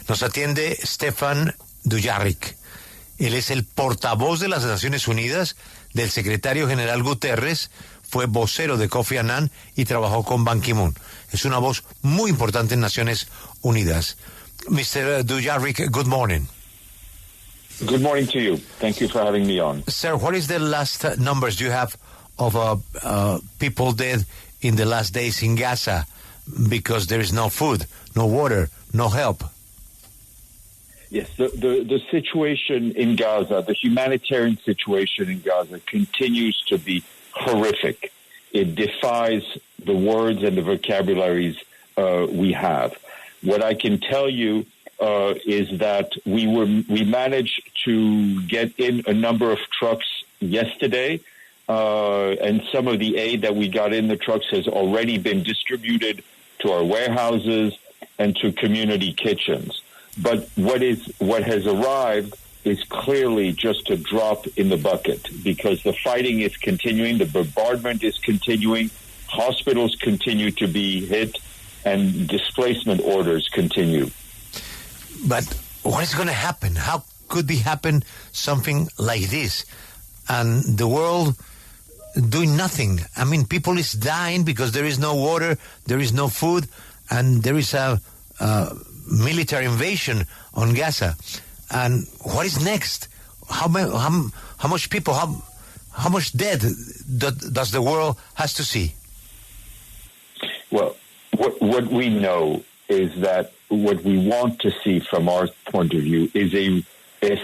Nos atiende Stéphane Dujarric. Él es el portavoz de las Naciones Unidas, del secretario general Guterres, fue vocero de Kofi Annan y trabajó con Ban Ki-moon. Es una voz muy importante en Naciones Unidas. Mr. Dujarric, good morning. Good morning to you. Thank you for having me on. Sir, what is the last numbers you have of people dead in the last days in Gaza because there is no food, no water, no help? Yes, the situation in Gaza, the humanitarian situation in Gaza continues to be horrific. It defies the words and the vocabularies we have. What I can tell you is that we managed to get in a number of trucks yesterday, and some of the aid that we got in the trucks has already been distributed to our warehouses and to community kitchens. But what has arrived is clearly just a drop in the bucket, because the fighting is continuing, the bombardment is continuing, hospitals continue to be hit, and displacement orders continue. But what is going to happen? How could happen something like this? And the world doing nothing. I mean, people is dying because there is no water, there is no food, and there is a military invasion on Gaza. And what is next? How much people, how much dead does the world has to see? Well, what we know is that what we want to see from our point of view is a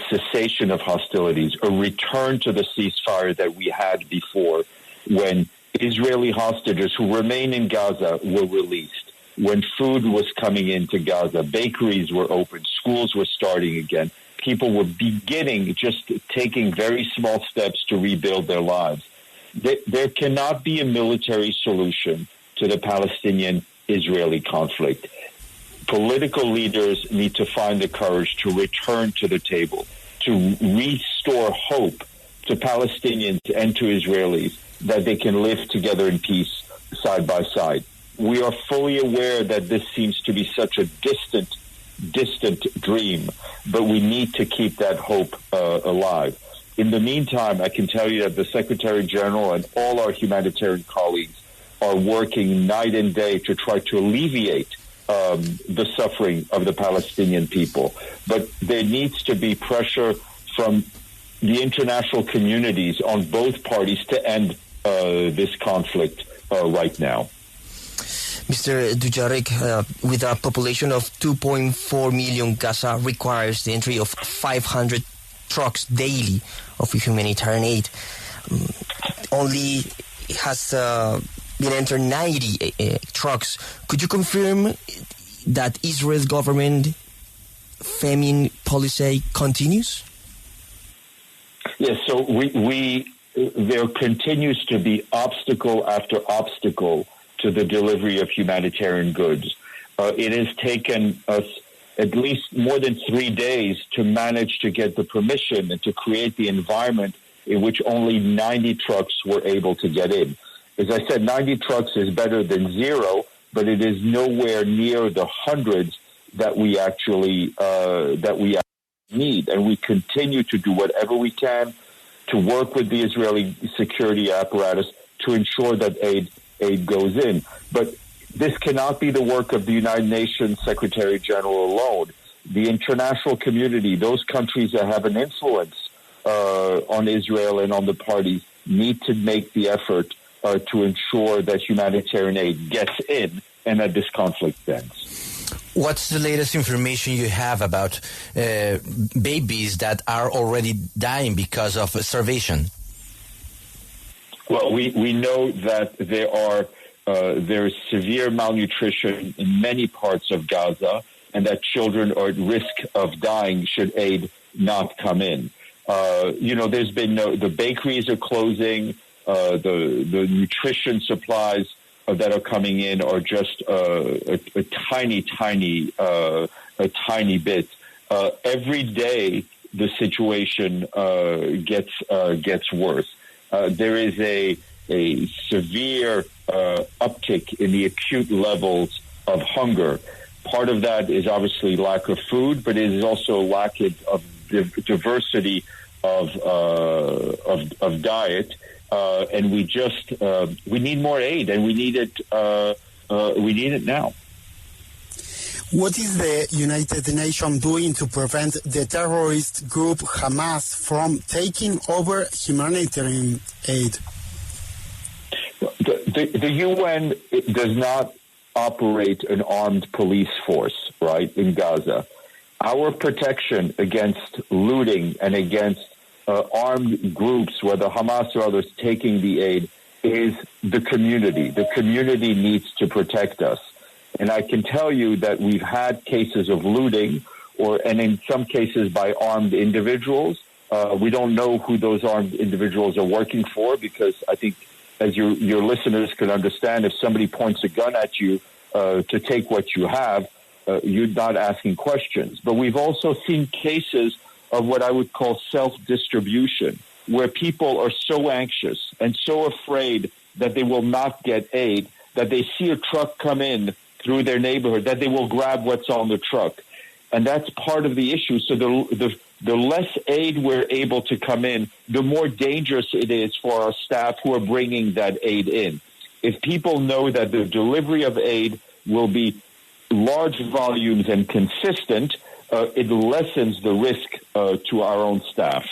cessation of hostilities, a return to the ceasefire that we had before, when Israeli hostages who remain in Gaza were released, when food was coming into Gaza, bakeries were open, schools were starting again, people were just taking very small steps to rebuild their lives. There cannot be a military solution to the Palestinian-Israeli conflict. Political leaders need to find the courage to return to the table, to restore hope to Palestinians and to Israelis that they can live together in peace side by side. We are fully aware that this seems to be such a distant dream, but we need to keep that hope alive. In the meantime, I can tell you that the Secretary General and all our humanitarian colleagues are working night and day to try to alleviate the suffering of the Palestinian people. But there needs to be pressure from the international communities on both parties to end this conflict right now. Mr. Dujarric, with a population of 2.4 million, Gaza requires the entry of 500 trucks daily of humanitarian aid. Only has been entered 90 trucks. Could you confirm that Israel's government famine policy continues? Yes, so there continues to be obstacle after obstacle to the delivery of humanitarian goods. It has taken us at least more than 3 days to manage to get the permission and to create the environment in which only 90 trucks were able to get in. As I said, 90 trucks is better than zero, but it is nowhere near the hundreds that we actually need. And we continue to do whatever we can to work with the Israeli security apparatus to ensure that aid goes in. But this cannot be the work of the United Nations Secretary General alone. The international community, those countries that have an influence on Israel and on the parties, need to make the effort to ensure that humanitarian aid gets in and that this conflict ends. What's the latest information you have about babies that are already dying because of starvation? Well, we know that there is severe malnutrition in many parts of Gaza, and that children are at risk of dying should aid not come in. There's been the bakeries are closing, the nutrition supplies that are coming in are just a tiny bit. Every day the situation gets worse. There is a severe uptick in the acute levels of hunger. Part of that is obviously lack of food, but it is also a lack of diversity of diet, and we need more aid, and we need it now. What is the United Nations doing to prevent the terrorist group Hamas from taking over humanitarian aid? The UN does not operate an armed police force, right, in Gaza. Our protection against looting and against armed groups, whether Hamas or others, taking the aid, is the community. The community needs to protect us. And I can tell you that we've had cases of looting, and in some cases by armed individuals. We don't know who those armed individuals are working for, because I think, as your listeners can understand, if somebody points a gun at you to take what you have, you're not asking questions. But we've also seen cases of what I would call self-distribution, where people are so anxious and so afraid that they will not get aid, that they see a truck come in through their neighborhood, that they will grab what's on the truck. And that's part of the issue. So the less aid we're able to come in, the more dangerous it is for our staff who are bringing that aid in. If people know that the delivery of aid will be large volumes and consistent, it lessens the risk to our own staff.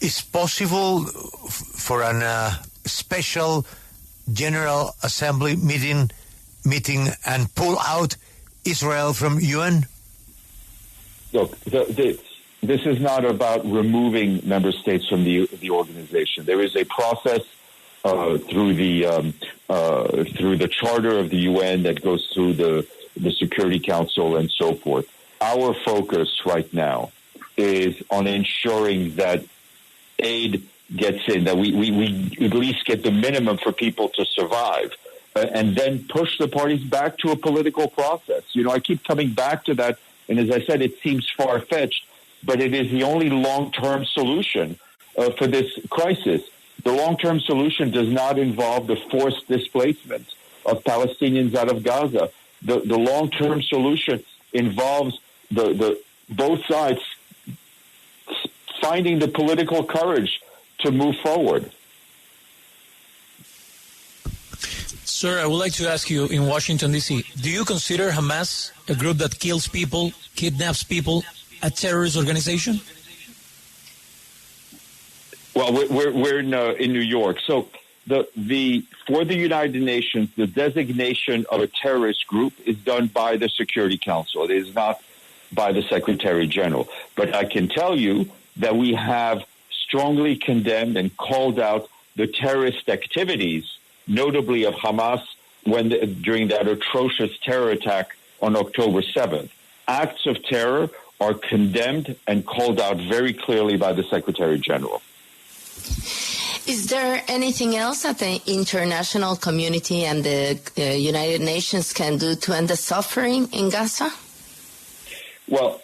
Is possible for a special General Assembly meeting and pull out Israel from UN? Look, this is not about removing member states from the organization. There is a process through the charter of the UN that goes through the Security Council and so forth. Our focus right now is on ensuring that aid gets in, that we at least get the minimum for people to survive, and then push the parties back to a political process. You know, I keep coming back to that, and as I said, it seems far-fetched, but it is the only long-term solution for this crisis. The long-term solution does not involve the forced displacement of Palestinians out of Gaza. The long-term solution involves the both sides finding the political courage to move forward. Sir, I would like to ask you, in Washington, D.C., do you consider Hamas, a group that kills people, kidnaps people, a terrorist organization? Well, we're in New York. So for the United Nations, the designation of a terrorist group is done by the Security Council. It is not by the Secretary General. But I can tell you that we have strongly condemned and called out the terrorist activities, notably of Hamas, during that atrocious terror attack on October 7th. Acts of terror are condemned and called out very clearly by the Secretary General. Is there anything else that the international community and the United Nations can do to end the suffering in Gaza? Well,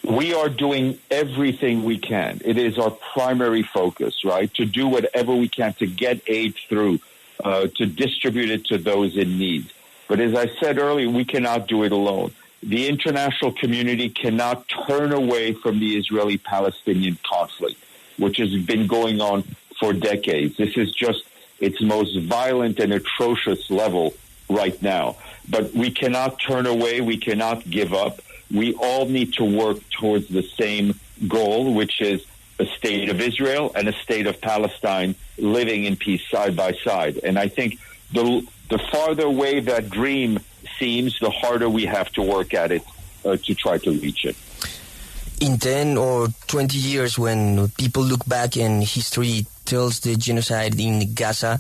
we are doing everything we can. It is our primary focus, right? To do whatever we can to get aid through, to distribute it to those in need. But as I said earlier, we cannot do it alone. The international community cannot turn away from the Israeli-Palestinian conflict, which has been going on for decades. This is just its most violent and atrocious level right now. But we cannot turn away. We cannot give up. We all need to work towards the same goal, which is a state of Israel and a state of Palestine living in peace side by side. And I think the farther away that dream seems, the harder we have to work at it to try to reach it. In 10 or 20 years, when people look back and history tells the genocide in Gaza,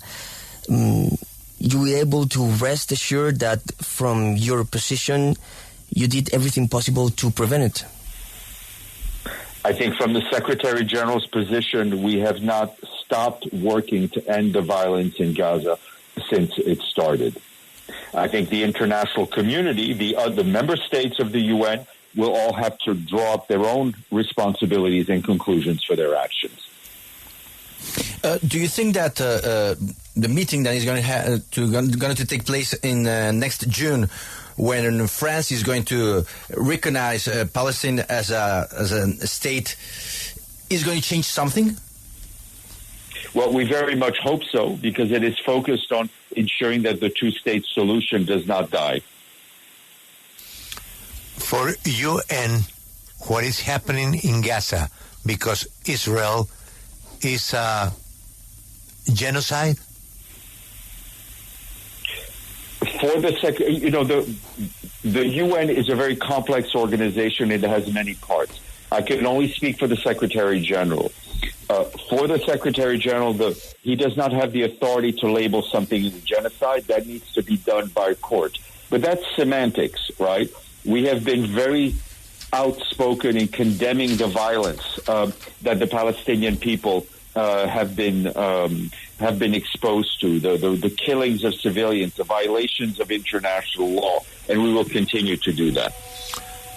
you were able to rest assured that from your position, you did everything possible to prevent it? I think from the Secretary General's position, we have not stopped working to end the violence in Gaza since it started. I think the international community, the member states of the UN, will all have to draw up their own responsibilities and conclusions for their actions. Do you think that the meeting that is going to take place in next June, when France is going to recognize Palestine as a state, is going to change something? Well, we very much hope so, because it is focused on ensuring that the two-state solution does not die. For UN, what is happening in Gaza, because Israel is a genocide? For the UN is a very complex organization. It has many parts. I can only speak for the Secretary General. For the Secretary General, he does not have the authority to label something as a genocide. That needs to be done by court. But that's semantics, right? We have been very outspoken in condemning the violence that the Palestinian people have been exposed to, the killings of civilians, the violations of international law, and we will continue to do that.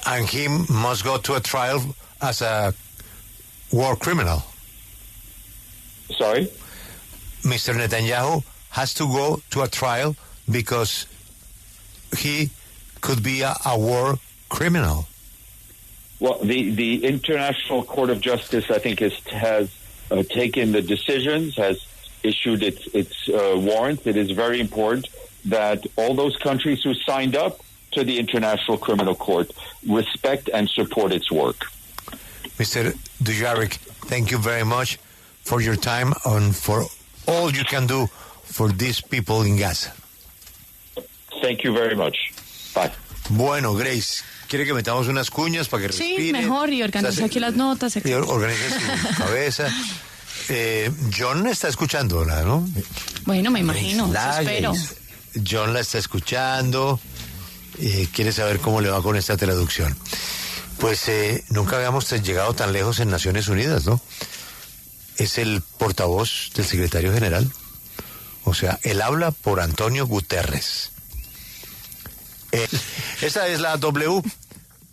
And he must go to a trial as a war criminal. Sorry? Mr. Netanyahu has to go to a trial because he could be a war criminal. Well, the International Court of Justice, I think, has taken the decisions, has issued its warrants. It is very important that all those countries who signed up to the International Criminal Court respect and support its work. Mr. Dujarric, thank you very much for your time and for all you can do for these people in Gaza. Thank you very much. Bye. Bueno, Grace, ¿quiere que metamos unas cuñas para que respire? Sí, mejor, y organiza aquí las notas. Y organiza su cabeza. John está escuchándola, ¿no? Bueno, me imagino, espero. John la está escuchando, quiere saber cómo le va con esta traducción. Pues nunca habíamos llegado tan lejos en Naciones Unidas, ¿no? Es el portavoz del secretario general. O sea, él habla por Antonio Guterres. Esta es la W.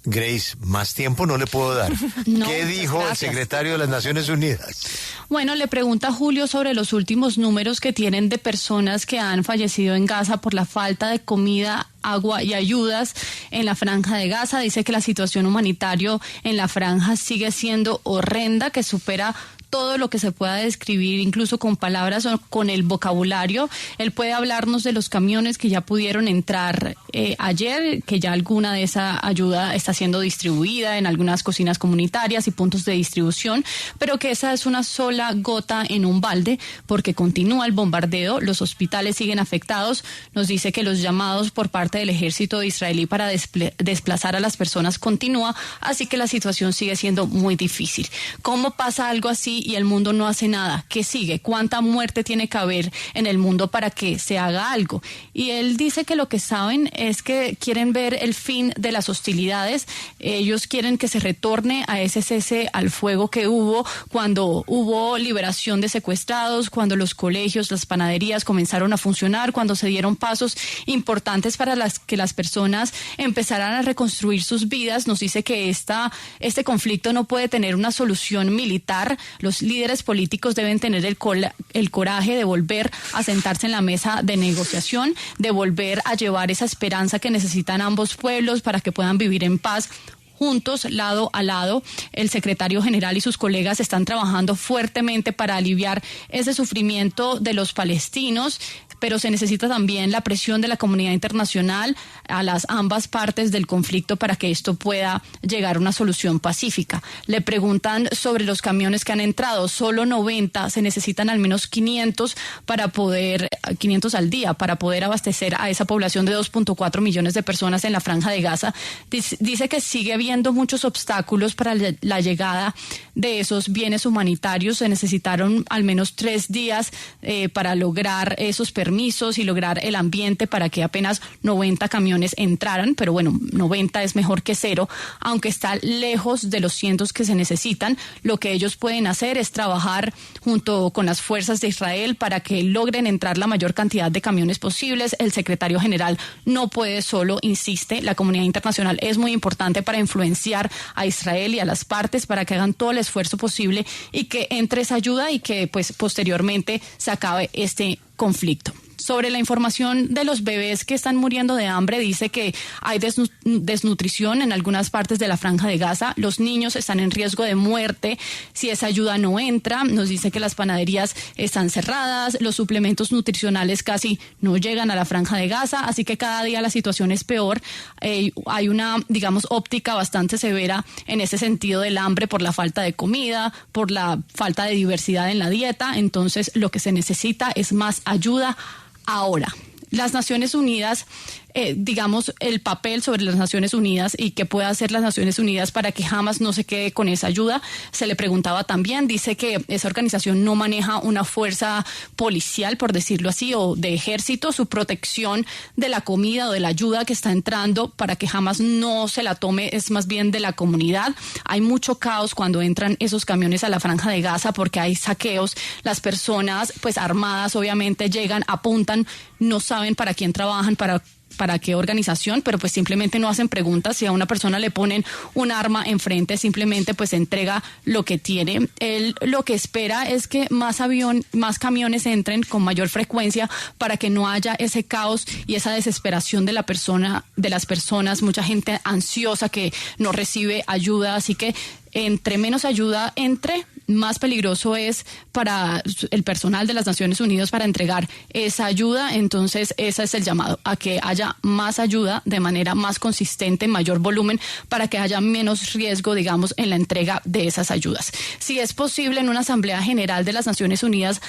Grace, más tiempo no le puedo dar. No, ¿qué dijo el secretario de las Naciones Unidas? Bueno, le pregunta a Julio sobre los últimos números que tienen de personas que han fallecido en Gaza por la falta de comida, agua y ayudas en la Franja de Gaza. Dice que la situación humanitaria en la franja sigue siendo horrenda, que supera todo lo que se pueda describir, incluso con palabras o con el vocabulario. Él puede hablarnos de los camiones que ya pudieron entrar ayer, que ya alguna de esa ayuda está siendo distribuida en algunas cocinas comunitarias y puntos de distribución, pero que esa es una sola gota en un balde, porque continúa el bombardeo, los hospitales siguen afectados. Nos dice que los llamados por parte del ejército israelí para desplazar a las personas continúa, así que la situación sigue siendo muy difícil. ¿Cómo pasa algo así y el mundo no hace nada? ¿Qué sigue? ¿Cuánta muerte tiene que haber en el mundo para que se haga algo? Y él dice que lo que saben es que quieren ver el fin de las hostilidades. Ellos quieren que se retorne a ese cese al fuego que hubo cuando hubo liberación de secuestrados, cuando los colegios, las panaderías comenzaron a funcionar, cuando se dieron pasos importantes para que las personas empezaran a reconstruir sus vidas. Nos dice que este conflicto no puede tener una solución militar. Los líderes políticos deben tener el coraje de volver a sentarse en la mesa de negociación, de volver a llevar esa esperanza que necesitan ambos pueblos para que puedan vivir en paz juntos, lado a lado. El secretario general y sus colegas están trabajando fuertemente para aliviar ese sufrimiento de los palestinos, pero se necesita también la presión de la comunidad internacional a las ambas partes del conflicto para que esto pueda llegar a una solución pacífica. Le preguntan sobre los camiones que han entrado, solo 90, se necesitan al menos 500 al día para poder abastecer a esa población de 2.4 millones de personas en la Franja de Gaza. Dice que sigue habiendo muchos obstáculos para la llegada de esos bienes humanitarios. Se necesitaron al menos 3 días para lograr esos permisos. permisos y lograr el ambiente para que apenas 90 camiones entraran, pero bueno, 90 es mejor que 0, aunque está lejos de los cientos que se necesitan. Lo que ellos pueden hacer es trabajar junto con las fuerzas de Israel para que logren entrar la mayor cantidad de camiones posibles. El secretario general no puede solo, insiste, la comunidad internacional es muy importante para influenciar a Israel y a las partes para que hagan todo el esfuerzo posible y que entre esa ayuda y que pues posteriormente se acabe este conflicto. Sobre la información de los bebés que están muriendo de hambre, dice que hay desnutrición en algunas partes de la Franja de Gaza. Los niños están en riesgo de muerte si esa ayuda no entra. Nos dice que las panaderías están cerradas, los suplementos nutricionales casi no llegan a la Franja de Gaza, así que cada día la situación es peor. Hay una, digamos, óptica bastante severa en ese sentido del hambre por la falta de comida, por la falta de diversidad en la dieta. Entonces, lo que se necesita es más ayuda ahora. Las Naciones Unidas, digamos, el papel sobre las Naciones Unidas y qué puede hacer las Naciones Unidas para que Hamas no se quede con esa ayuda. Se le preguntaba también, dice que esa organización no maneja una fuerza policial, por decirlo así, o de ejército. Su protección de la comida o de la ayuda que está entrando para que Hamas no se la tome es más bien de la comunidad. Hay mucho caos cuando entran esos camiones a la Franja de Gaza porque hay saqueos. Las personas, pues armadas, obviamente llegan, apuntan, no saben para quién trabajan, para qué organización, pero pues simplemente no hacen preguntas. Si a una persona le ponen un arma enfrente, simplemente pues entrega lo que tiene. Él lo que espera es que más camiones entren con mayor frecuencia para que no haya ese caos y esa desesperación de las personas, mucha gente ansiosa que no recibe ayuda, así que entre menos ayuda entre, más peligroso es para el personal de las Naciones Unidas para entregar esa ayuda. Entonces ese es el llamado, a que haya más ayuda de manera más consistente, mayor volumen, para que haya menos riesgo, digamos, en la entrega de esas ayudas. Si es posible en una Asamblea General de las Naciones Unidas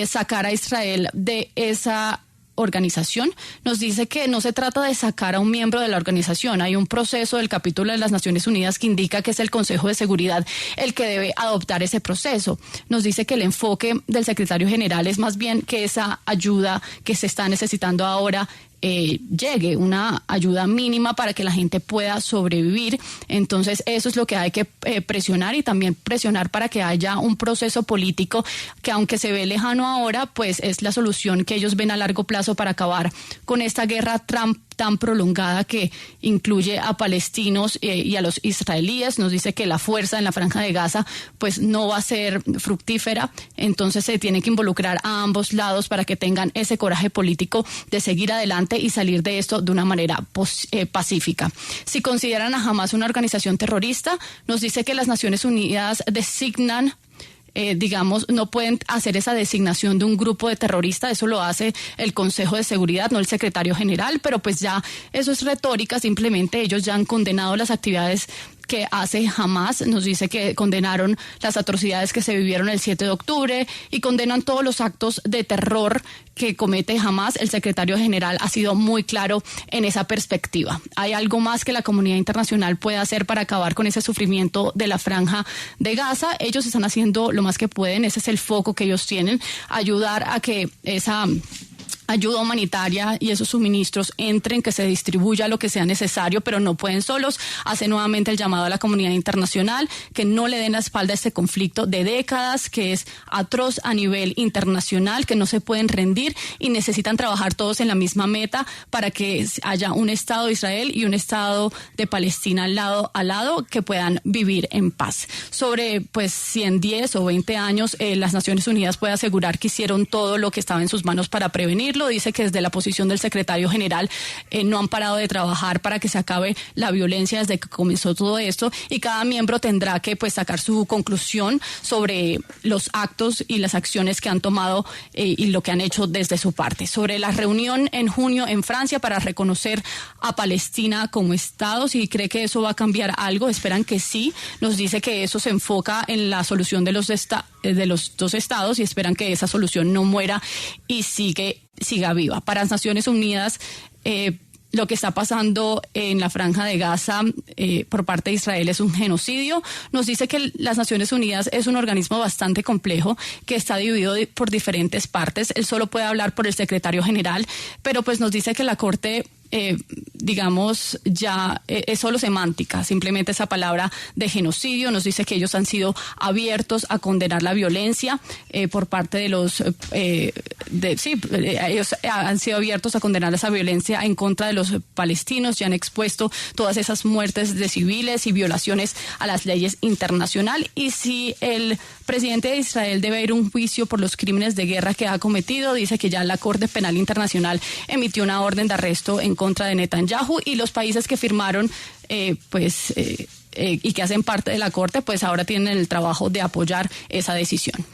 sacar a Israel de esa organización, nos dice que no se trata de sacar a un miembro de la organización. Hay un proceso del capítulo de las Naciones Unidas que indica que es el Consejo de Seguridad el que debe adoptar ese proceso. Nos dice que el enfoque del secretario general es más bien que esa ayuda que se está necesitando ahora llegue, una ayuda mínima para que la gente pueda sobrevivir. Entonces eso es lo que hay que presionar, y también presionar para que haya un proceso político que, aunque se ve lejano ahora, pues es la solución que ellos ven a largo plazo para acabar con esta guerra tan prolongada que incluye a palestinos y a los israelíes. Nos dice que la fuerza en la Franja de Gaza pues no va a ser fructífera, entonces se tiene que involucrar a ambos lados para que tengan ese coraje político de seguir adelante y salir de esto de una manera pacífica. Si consideran a Hamas una organización terrorista, nos dice que las Naciones Unidas designan digamos, no pueden hacer esa designación de un grupo de terroristas. Eso lo hace el Consejo de Seguridad, no el secretario general, pero pues ya eso es retórica. Simplemente ellos ya han condenado las actividades que hace Hamas. Nos dice que condenaron las atrocidades que se vivieron el 7 de octubre y condenan todos los actos de terror que comete Hamas. El secretario general ha sido muy claro en esa perspectiva. ¿Hay algo más que la comunidad internacional puede hacer para acabar con ese sufrimiento de la Franja de Gaza? Ellos están haciendo lo más que pueden, ese es el foco que ellos tienen, ayudar a que esa ayuda humanitaria y esos suministros entren, que se distribuya lo que sea necesario, pero no pueden solos. Hace nuevamente el llamado a la comunidad internacional que no le den la espalda a este conflicto de décadas, que es atroz a nivel internacional, que no se pueden rendir y necesitan trabajar todos en la misma meta para que haya un Estado de Israel y un Estado de Palestina lado a lado que puedan vivir en paz. Sobre pues si en 10 o 20 años las Naciones Unidas pueden asegurar que hicieron todo lo que estaba en sus manos para prevenir. Dice que desde la posición del secretario general no han parado de trabajar para que se acabe la violencia desde que comenzó todo esto, y cada miembro tendrá que pues sacar su conclusión sobre los actos y las acciones que han tomado y lo que han hecho desde su parte. Sobre la reunión en junio en Francia para reconocer a Palestina como Estado, si cree que eso va a cambiar algo, esperan que sí. Nos dice que eso se enfoca en la solución de los dos estados y esperan que esa solución no muera y siga viva. Para las Naciones Unidas, lo que está pasando en la Franja de Gaza por parte de Israel es un genocidio. Nos dice que las Naciones Unidas es un organismo bastante complejo, que está dividido por diferentes partes. Él solo puede hablar por el secretario general, pero pues nos dice que la Corte digamos, ya es solo semántica, simplemente esa palabra de genocidio. Nos dice que ellos han sido abiertos a condenar la violencia por parte de los... ellos han sido abiertos a condenar esa violencia en contra de los palestinos y han expuesto todas esas muertes de civiles y violaciones a las leyes internacionales. Y si el presidente de Israel debe ir a un juicio por los crímenes de guerra que ha cometido, dice que ya la Corte Penal Internacional emitió una orden de arresto en contra de Netanyahu, y los países que firmaron y que hacen parte de la Corte, pues ahora tienen el trabajo de apoyar esa decisión.